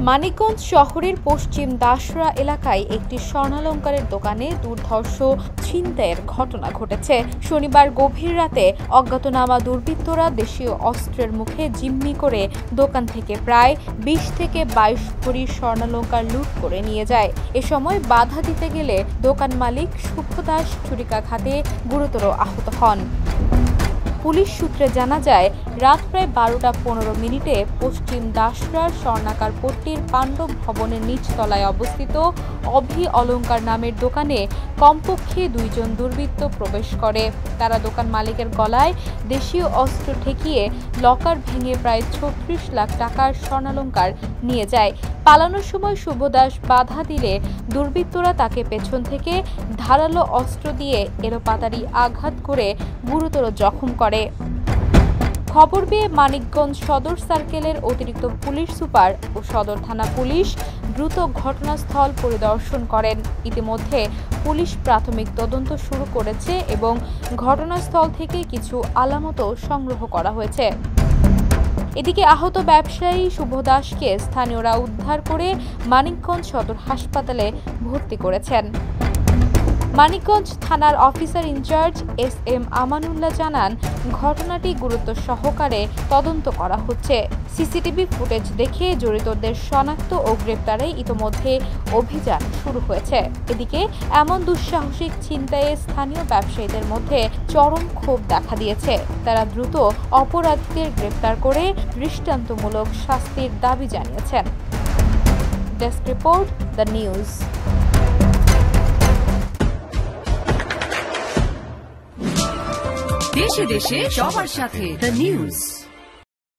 মানিকগঞ্জ শহরের পশ্চিম দাসরা এলাকায় একটি স্বর্ণালংকারের দোকানে দুর্ধর্ষ ছিনতাইয়ের ঘটনা ঘটেছে। শনিবার গভীর রাতে অজ্ঞাতনামা দুর্বৃত্তরা দেশীয় অস্ত্রের মুখে জিম্মি করে দোকান থেকে প্রায় ২০ থেকে ২২ ভরি স্বর্ণালংকার লুট করে নিয়ে যায়। এ সময় বাধা দিতে গেলে দোকান মালিক শুভ দাস ছুরিকাঘাতে গুরুতর আহত হন। পুলিশ সূত্রে জানা যায়, রাত প্রায় ১২টা ১৫ মিনিটে পশ্চিম দাসরার স্বর্ণাকার পট্টির পাণ্ডব ভবনের নিচতলায় অবস্থিত অভি অলংকার নামের দোকানে কমপক্ষে ২ জন দুর্বৃত্ত প্রবেশ করে। তারা দোকান মালিকের গলায় দেশীয় অস্ত্র ঠেকিয়ে লকার ভেঙে প্রায় ৩৬ লাখ টাকার স্বর্ণালংকার নিয়ে যায়। পালানোর সময় শুভ দাস বাধা দিলে দুর্বৃত্তরা তাকে পেছন থেকে ধারালো অস্ত্র দিয়ে এলোপাতাড়ি আঘাত করে গুরুতর জখম করে। খবর পেয়ে মানিকগঞ্জ সদর সার্কেলের অতিরিক্ত পুলিশ সুপার ও সদর থানা পুলিশ দ্রুত ঘটনাস্থল পরিদর্শন করেন। ইতিমধ্যে পুলিশ প্রাথমিক তদন্ত শুরু করেছে এবং ঘটনাস্থল থেকে কিছু আলামতও সংগ্রহ করা হয়েছে। এদিকে আহত ব্যবসায়ী শুভ দাসকে স্থানীয়রা উদ্ধার করে মানিকগঞ্জ সদর হাসপাতালে ভর্তি করেছেন। মানিকগঞ্জ থানার অফিসার ইনচার্জ এস.এম. আমানুল্লাহ জানান, ঘটনাটি গুরুত্ব সহকারে তদন্ত করা হচ্ছে। সিসিটিভি ফুটেজ দেখে জড়িতদের শনাক্ত ও গ্রেপ্তারে ইতোমধ্যে অভিযান শুরু হয়েছে। এদিকে এমন দুঃসাহসিক ছিনতাইয়ে স্থানীয় ব্যবসায়ীদের মধ্যে চরম ক্ষোভ দেখা দিয়েছে। তারা দ্রুত অপরাধীদের গ্রেপ্তার করে দৃষ্টান্তমূলক শাস্তির দাবি জানিয়েছেন। Desk report, the news. দেশে দেশে সবার সাথে দ্য নিউজ।